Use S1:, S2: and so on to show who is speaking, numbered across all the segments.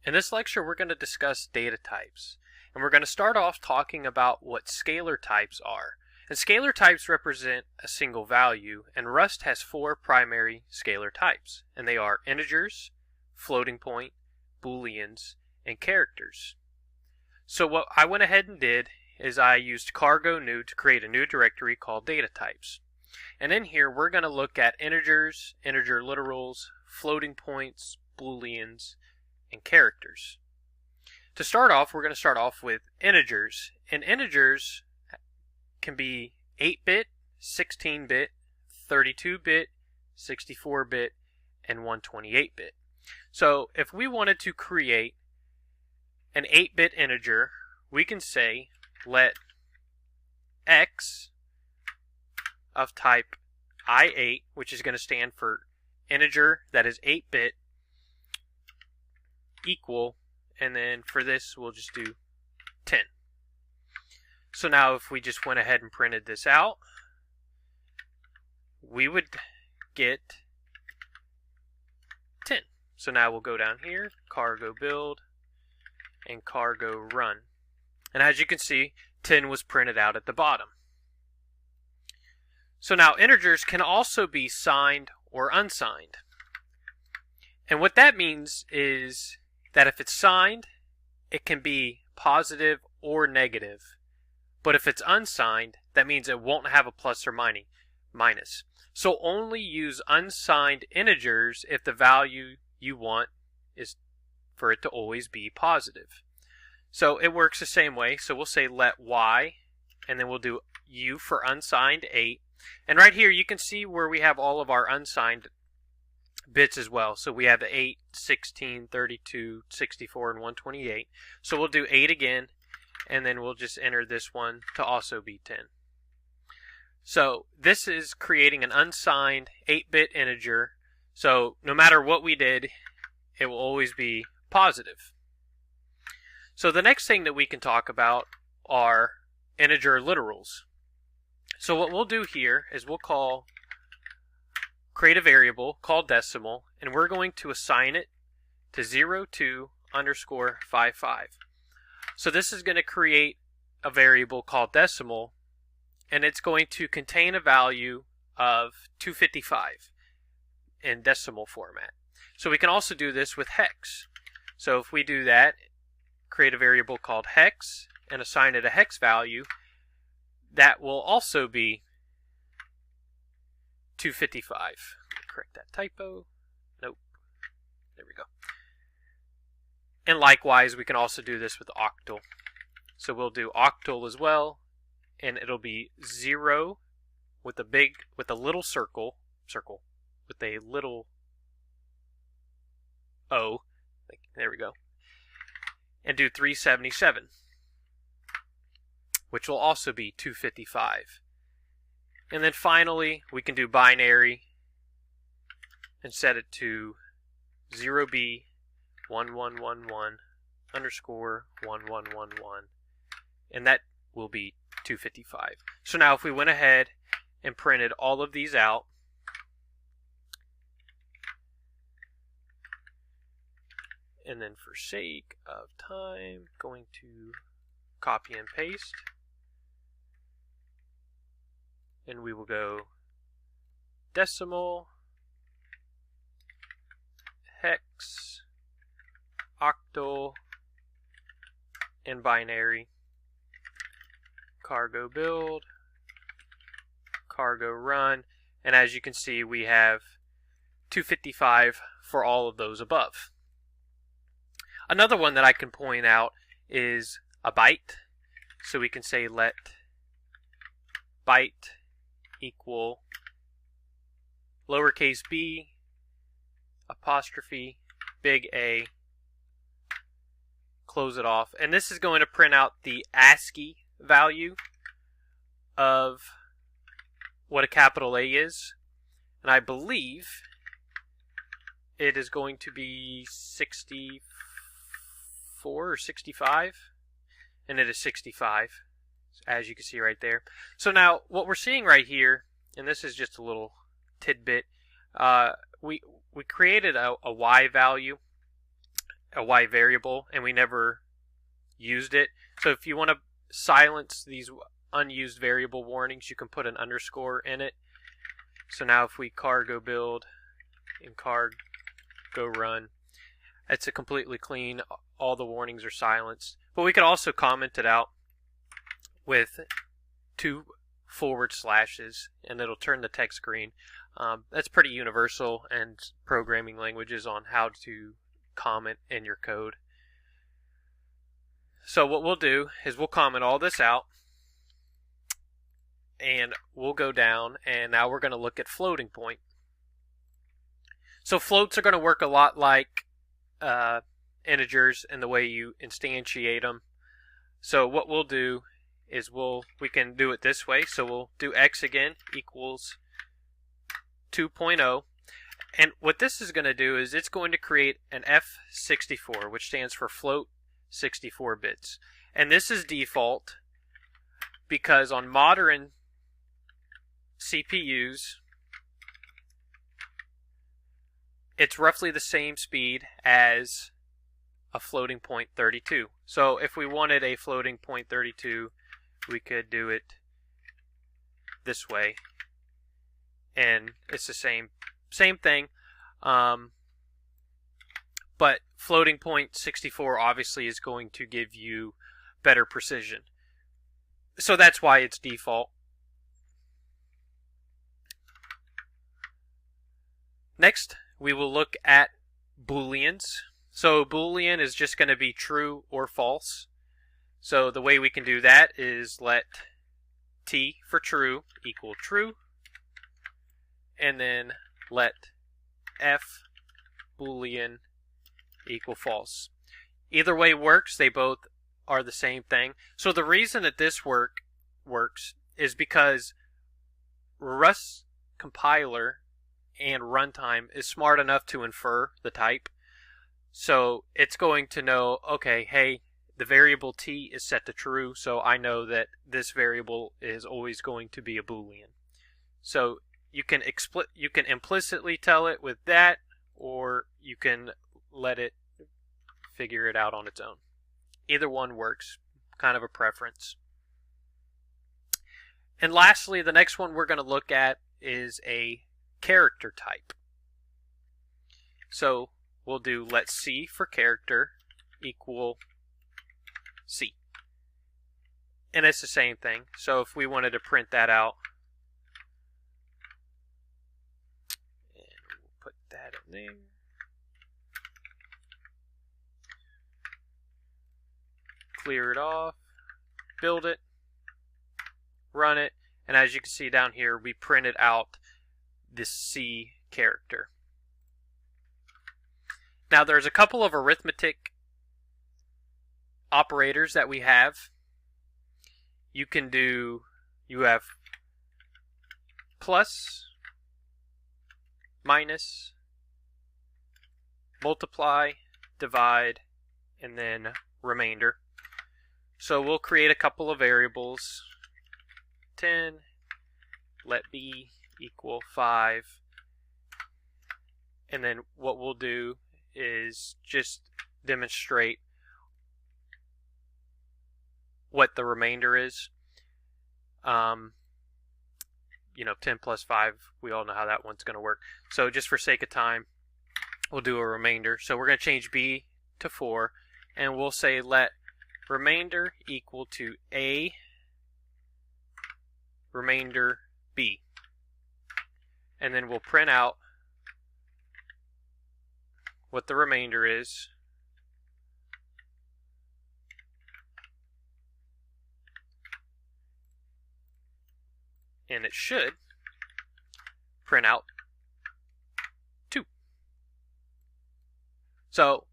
S1: In this lecture, we're going to discuss data types, and we're going to start off talking about what scalar types are. And scalar types represent a single value, and Rust has four primary scalar types, and they are integers, floating point, booleans, and characters. So what I went ahead and did is I used cargo new to create a new directory called data types. And in here, we're going to look at integers, integer literals, floating points, booleans, and characters. To start off, we're going to start off with integers. And integers can be 8-bit, 16-bit, 32-bit, 64-bit, and 128-bit. So if we wanted to create an 8-bit integer, we can say let x of type I8, which is going to stand for integer that is 8-bit, equal, and then for this we'll just do 10. So now if we just went ahead and printed this out, we would get 10. So now we'll go down here, cargo build, and cargo run. And as you can see, 10 was printed out at the bottom. So now integers can also be signed or unsigned. And what that means is that if it's signed, it can be positive or negative. But if it's unsigned, that means it won't have a plus or minus. So only use unsigned integers if the value you want is for it to always be positive. So it works the same way. So we'll say let y, and then we'll do u for unsigned 8. And right here you can see where we have all of our unsigned bits as well. So we have 8, 16, 32, 64, and 128. So we'll do 8 again, and then we'll just enter this one to also be 10. So this is creating an unsigned 8-bit integer. So no matter what we did, it will always be positive. So the next thing that we can talk about are integer literals. So what we'll do here is we'll create a variable called decimal, and we're going to assign it to 02_55. So this is going to create a variable called decimal, and it's going to contain a value of 255 in decimal format. So we can also do this with hex. So if we do that, create a variable called hex and assign it a hex value, that will also be 255. Correct that typo. Nope. There we go. And likewise, we can also do this with octal. So we'll do octal as well, and it'll be 0 with a little circle with a little O. There we go. And do 377, which will also be 255. And then finally, we can do binary and set it to 0b1111_1111, and that will be 255. So now if we went ahead and printed all of these out, and then for sake of time, going to copy and paste, and we will go decimal, hex, octal, and binary, cargo build, cargo run, and as you can see, we have 255 for all of those above. Another one that I can point out is a byte. So we can say let byte equal lowercase b, apostrophe, big A, close it off. And this is going to print out the ASCII value of what a capital A is. And I believe it is going to be 64 or 65, and it is 65, as you can see right there. So now what we're seeing right here, and this is just a little tidbit, we created a y value a y variable and we never used it. So if you want to silence these unused variable warnings, you can put an underscore in it. So now if we cargo build and cargo run, it's a completely clean, all the warnings are silenced. But we could also comment it out with 2 forward slashes and it'll turn the text green. That's pretty universal in programming languages on how to comment in your code. So what we'll do is we'll comment all this out and we'll go down, and now we're going to look at floating point. So floats are going to work a lot like integers in the way you instantiate them. So what we'll do is we can do it this way. So we'll do x again equals 2.0, and what this is going to do is it's going to create an F64, which stands for float 64 bits. And this is default because on modern CPUs it's roughly the same speed as a floating point 32. So if we wanted a floating point 32, we could do it this way, and it's the same thing. But floating point 64 obviously is going to give you better precision. So that's why it's default. Next, we will look at booleans. So boolean is just going to be true or false. So the way we can do that is let t for true equal true, and then let f boolean equal false. Either way works, they both are the same thing. So the reason that this works is because Rust compiler and runtime is smart enough to infer the type. So it's going to know, okay, hey, the variable t is set to true, so I know that this variable is always going to be a boolean. So you can implicitly tell it with that, or you can let it figure it out on its own. Either one works, kind of a preference. And lastly, the next one we're going to look at is a character type. So we'll do let c for character equal c. And it's the same thing. So if we wanted to print that out, and we'll put that in there. Clear it off, build it, run it, and as you can see down here, we printed out this C character. Now there's a couple of arithmetic operators that we have. You have plus, minus, multiply, divide, and then remainder. So we'll create a couple of variables. 10, let b equal 5. And then what we'll do is just demonstrate what the remainder is. 10 plus 5, we all know how that one's going to work. So just for sake of time, we'll do a remainder. So we're going to change b to 4, and we'll say let remainder equal to a remainder b. And then we'll print out what the remainder is. And it should print out 2. So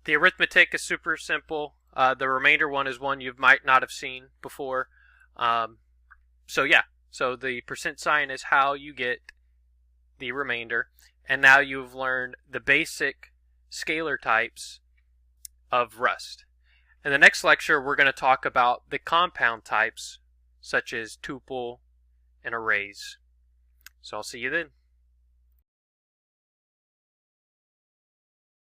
S1: the arithmetic is super simple. The remainder one is one you might not have seen before. So the percent sign is how you get the remainder. And now you've learned the basic scalar types of Rust. In the next lecture, we're going to talk about the compound types, such as tuple and arrays. So I'll see you then.